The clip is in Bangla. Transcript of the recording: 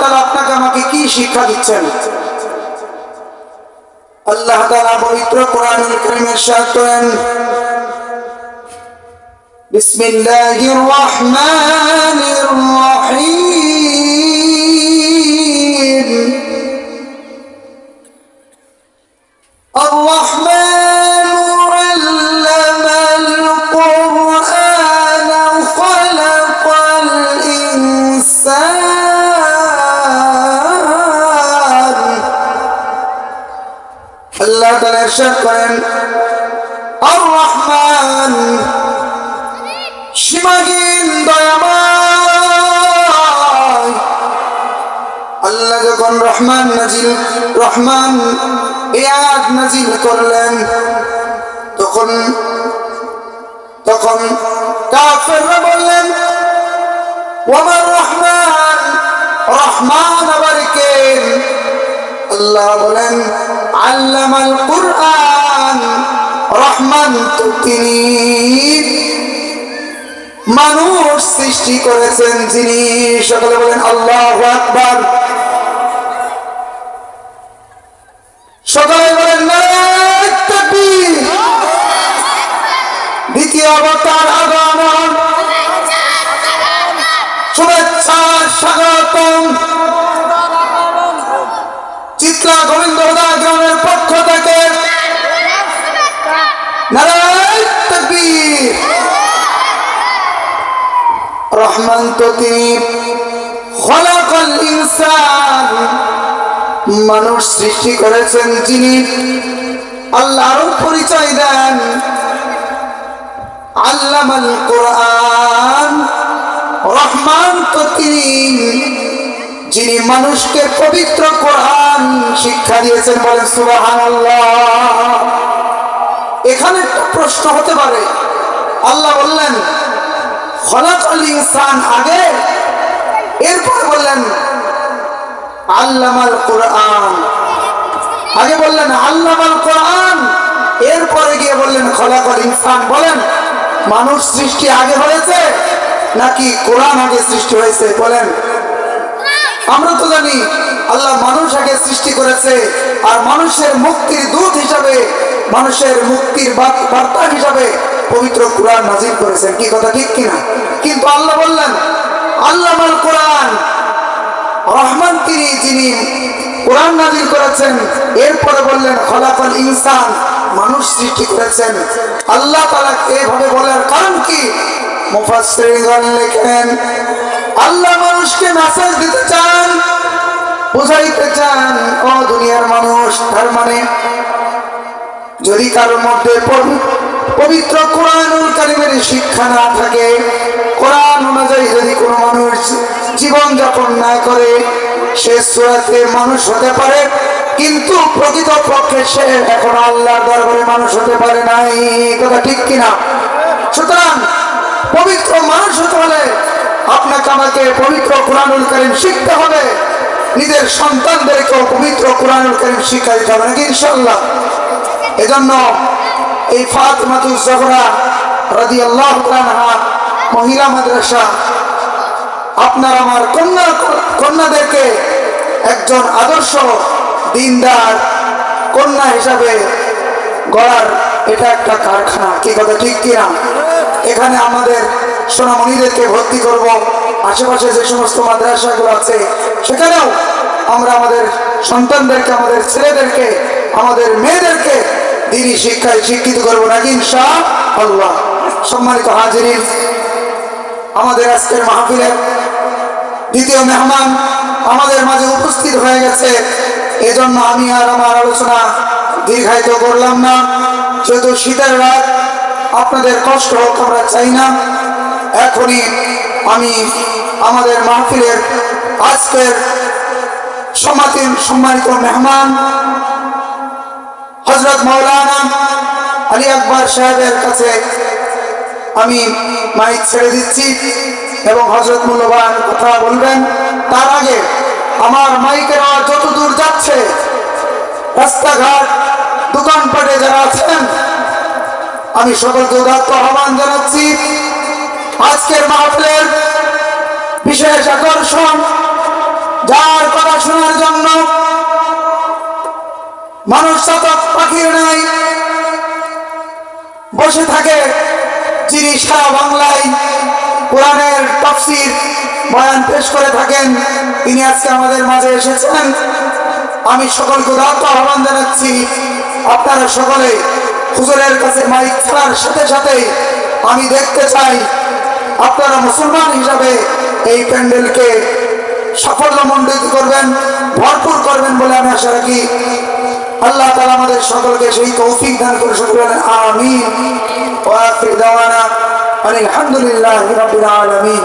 তাআলা আপনাকে আমাকে কি শিক্ষা দিচ্ছেন? আল্লাহ তাআলা পবিত্র কোরআনুল কারীমে ইরশাদ করেন, বিসমিল্লাহির রহমানির রহিম। الرحمن علم القرآن خلق الإنسان। আল্লাহ তাআলা ইরশাদ করেন, আর রহমান সীমাহীন দয়াময়। আল্লাহ যখন রহমান আয়াত নাজিল করলেন, তখন কাফেররা বললেন, ওয়া রহমান, রহমান আবার কে? আল্লাহ বলেন, আল্লামাল কুরআন, রহমান তো তিনি, মানুষ সৃষ্টি করেছেন যিনি। সকলে বলেন আল্লাহু আকবার। সকলে বলেন নারায়ে তাকবীর। দ্বিতীয় অবতার আগমন, শুভেচ্ছা স্বাগতম। চিত্রা গোবিন্দ গ্রামের পক্ষ থেকে নারায়ে তাকবীর। রহমান তো তিনি, খলাকাল ইনসান, মানুষ সৃষ্টি করেছেন যিনি। আল্লাহর পরিচয় দেন, আল্লামাল কুরআন, রহমান তো তিনি, যিনি মানুষকে পবিত্র কোরআন শিক্ষা দিয়েছেন। বলেন সুবহানাল্লাহ। এখানে একটা প্রশ্ন হতে পারে, আল্লাহ বললেন খলাকাল ইনসান আগে, এরপর বললেন আল্লামাল কুরআন। আগে বললেন আল্লামাল কুরআন, এরপরে গিয়ে বললেন খলাকাল ইনসান। বলেন মানুষ সৃষ্টি আগে হয়েছে নাকি কোরআন আগে সৃষ্টি হয়েছে? বলেন। আমরা তো জানি আল্লাহ মানুষ আগে সৃষ্টি করেছে, আর মানুষের মুক্তির দূত হিসাবে, মানুষের মুক্তির বার্তা হিসাবে পবিত্র কোরআন নাজিল করেছেন। কি কথা ঠিক কিনা? কিন্তু আল্লাহ বললেন আল্লামাল কুরআন, রহমান তিনি, যিনি কোরআন নাজিল করেছেন। এরপরে বললেন খলাকাল ইনসান, মানুষ সৃষ্টি করেছেন। আল্লাহ তাআলা এইভাবে বলার কারণ কি? মুফাসসিরগণ লেখেন, আল্লাহ মানুষকে মেসেজ দিতে চান, বুঝাইতে চান, ও দুনিয়ার মানুষ, তার মানে যদি কারোর মধ্যে পবিত্র কোরআনুল কারীমের শিক্ষা না থাকে, কোরআন অনুযায়ী যদি কোনো মানুষ জীবন যাপন না করে, সে সূরাতে মানুষ হতে পারে, কিন্তু প্রকৃত পক্ষে সে এখন আল্লাহর দরবারে মানুষ হতে পারে নাই। কথা ঠিক কিনা? সুতরাং পবিত্র মানুষ হতে হলে আপনাকে আমাকে পবিত্র কোরআনুল কারীম শিখতে হবে, নিজের সন্তানদেরকেও পবিত্র কোরআনুল কারীম শিক্ষা দিতে হবে, নাকি ইনশাআল্লাহ? এজন্য এই ফাতিমাতুজ জোহরা রাদিয়াল্লাহু আনহা মহিলা মাদ্রাসা আপনার আমার কন্যাদেরকে একজন আদর্শ দিনদার কন্যা হিসাবে গড়ার এটা একটা কারখানা। কি কথা ঠিক কিনা? এখানে আমাদের সোনামণিদেরকে ভর্তি করব, আশেপাশে যে সমস্ত মাদ্রাসাগুলো আছে সেখানেও আমরা আমাদের সন্তানদেরকে, আমাদের ছেলেদেরকে, আমাদের মেয়েদেরকে দ্বীনি শিক্ষায় শিক্ষিত করবো, নাকি ইনশাআল্লাহ? সম্মানিত হাজিরিন, আমাদের আজকের মাহফিলের দ্বিতীয় মেহমান আমাদের মাঝে উপস্থিত হয়ে গেছে। এজন্য আমি আর আমার আলোচনা দীর্ঘায়িত করলাম না। যেহেতু শীতের রাত, আপনাদের কষ্ট হোক আমরা চাই না। এখনই আমি আমাদের মাহফিলের আজকের সম্মানিত মেহমান হযরত মাওলানা আলী আকবর সাহেবের কাছে আমি মাইক ছেড়ে দিচ্ছি এবং হযরত মূল্যবান কথা বলবেন। তার আগে আমার মাইকের আওয়াজ যত দূর যাচ্ছে, রাস্তাঘাট দোকানপাটে যারা আছেন, আমি সকলকে উদাত্ত আহ্বান জানাচ্ছি, আজকের মাহফিলের বিশেষ আকর্ষণ, যার মানুষ চাতক পাখির নাই বসে থাকে, যিনি সারা বাংলায় কোরআনের তাফসীর বয়ান পেশ করে থাকেন, তিনি আজকে আমাদের মাঝে এসেছেন। আমি সকলকে উদাত্ত আহ্বান জানাচ্ছি, আপনারা সকলে হুজুরের কাছে মাইক ছাড়ার সাথে সাথে আমি দেখতে চাই আপনারা মুসলমান হিসাবে এই প্যান্ডেলকে সাফল্যমণ্ডিত করবেন, ভরপুর করবেন বলে আমি আশা রাখি। আল্লাহ তাআলা আমাদের সকলকে সেই তৌফিক দান করে সকলেন আমিন। ওয়া আখির দাওয়ানা আলহামদুলিল্লাহি রাব্বিল আলামিন।